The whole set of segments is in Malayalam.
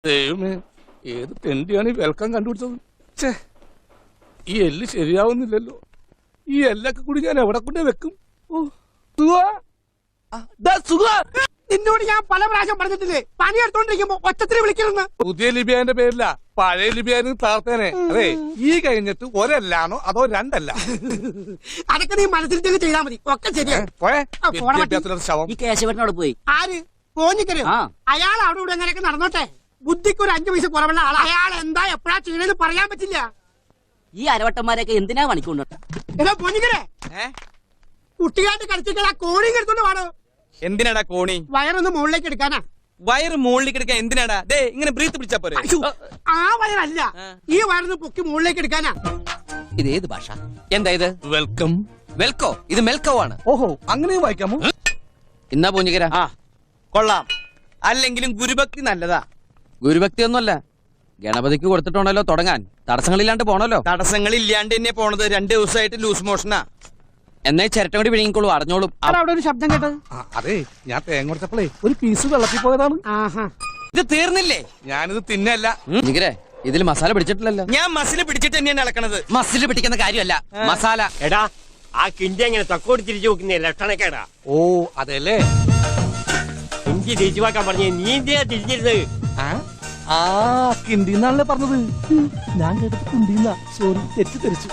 ദൈവമേ, ഏത് തെണ്ടിയാണ് ഈ വെൽക്കം കണ്ടുപിടിച്ചത്? ഛേ, ഈ എല്ല് ശരിയാവുന്നില്ലല്ലോ. ഈ എല്ലൊക്കെ കൂടി ഞാൻ എവിടെ കൊണ്ടേ വെക്കും? നിന്നോട് ഞാൻ പല പ്രാവശ്യം പറഞ്ഞിട്ടില്ലേ, പണിയെടുത്തോണ്ടിരിക്കുമ്പോ ഒച്ചത്തിൽ വിളിക്കണമെന്ന്. പുതിയ ലിബിയാന്റെ പേരില്ല, പഴയ ലിബിയാനും താർത്തേനെ. അതെ, ഈ കഴിഞ്ഞിട്ട് ഒരല്ലാണോ അതോ രണ്ടല്ല? അതൊക്കെ നീ മനസ്സിൽ തന്നെ ചെയ്താൽ മതി, ഒക്കെ ശരിയാ. വിദ്യാഭ്യാസത്തിലൊരു ശവം. ഈ കേശവനോട് പോയി ആര് പോഞ്ഞിക്കര്? അയാൾ അവിടെ ഇവിടെ എങ്ങനെയൊക്കെ നടന്നോട്ടെ, ബുദ്ധിക്ക് ഒരു 5 പൈസ കുറവുള്ള ആളാ. അയാൾ എന്താ എപ്പോഴാ ചെയ്യണെന്ന് പറയാൻ പറ്റില്ല. ഈ അരവട്ടന്മാരെയൊക്കെ എന്തിനാ പണിക്കൊണ്ടോ? എടാ പോഞ്ഞിക്കരെ, കുട്ടികാട്ട് കളിച്ചിട്ട് ആ കോണിയും എടുത്തോണ്ട് വേണോ? എന്തിനാടാ കോണി? വയറൊന്ന് മുകളിലേക്ക് എടുക്കാനാ. വയറ് മുകളിലേക്ക് എടുക്കാൻ എന്തിനാടാ? ദേ ഇങ്ങനെ ബ്രീത്ത് പിടിച്ചാ പോരെ. ആ വയറല്ല, ഈ വയറൊന്ന് പൊക്കി മുകളിലേക്ക് എടുക്കാനാ. ഇത് ഏത് ഭാഷ? എന്താ ഇത്? വെൽക്കം. വെൽക്കോ? ഇത് മെൽക്കോ ആണ്. ഓഹോ, അങ്ങനെ വായിക്കാമോ? ഇന്നാ പൂഞ്ഞിക്കര. കൊള്ളാം. അല്ലെങ്കിലും ഗുരുഭക്തി നല്ലതാ. ഗുരുഭക്തി ഒന്നുമല്ല, ഗണപതിക്ക് കൊടുത്തിട്ടുണ്ടല്ലോ തുടങ്ങാൻ. തടസ്സങ്ങളില്ലാണ്ട് പോണല്ലോ. തടസ്സങ്ങളില്ലാണ്ട് തന്നെ പോണത്. 2 ദിവസമായിട്ട് ലൂസ് മോഷനാ. എന്നേ ചിരട്ടം കൂടി വിഴുങ്ങിക്കോളൂ, അറിഞ്ഞോളും. അവിടെ ഒരു ശബ്ദം കേട്ടത്. അതെ, ഞാൻ തേങ്ങ കൊടുത്തപ്പോഴേ ഒരു പീസ് വെള്ളത്തിൽ പോയതാണ്. ഇത് തീർന്നില്ലേ? ഞാനിത് തിന്നല്ല. നികരെ, ഇതിൽ മസാല പിടിച്ചിട്ടില്ലല്ലോ. ഞാൻ മസില് പിടിച്ചിട്ട് തന്നെയാണ് ഇളക്കണത്. മസില് പിടിക്കുന്ന കാര്യമല്ല, മസാല. എടാ, ആ കിണ്ടി എങ്ങനെ തൊക്കോട് തിരിച്ചു നോക്കുന്നേ ലക്ഷണക്കേടാ. ഓ അതല്ലേ, കിണ്ടി തിരിച്ചു വെക്കാൻ പറഞ്ഞേ, നീ എന്തിനാ തിരിച്ചിരുന്നത്? ആ കിണ്ടിന്നാണല്ലേ പറഞ്ഞത്. ഞാൻ കേട്ടത് കുണ്ടിന്ന. സോറി, തെറ്റിദ്ധരിച്ചു.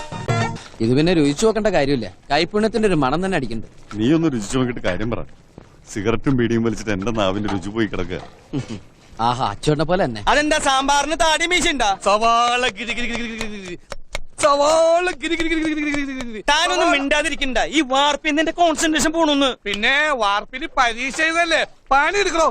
ഇത് പിന്നെ രുചിച്ചു നോക്കേണ്ട കാര്യമില്ല, കൈപ്പുണ്യത്തിന്റെ ഒരു മണം തന്നെ അടിക്കുന്നുണ്ട്. നീ ഒന്ന് രുചിച്ചു നോക്കിയിട്ട് കാര്യം പറ. സിഗരറ്റും ബീഡിയും വലിച്ചിട്ട് എന്റെ നാവിന്റെ രുചി പോയി കിടക്കുക. ആഹാ, അച്ചോണ്ട പോലെ തന്നെ. അതെന്താ സാമ്പാറിന് താടി മീശുണ്ടാ? സവാള ഗിരി ഗിരി ഗിരി ഗിരി ഗിരി. സവാള ഗിരി ഗിരി ഗിരി ഗിരി ഗിരി ഗിരി. താനൊന്നും മിണ്ടാതിരിക്കണ്ട. ഈ വാർപ്പിന്റെ കോൺസെൻട്രേഷൻ പോണൊന്ന്. പിന്നെ വാർപ്പിന് പരീക്ഷ എഴുതല്ലേ, പണി എടുക്കണോ?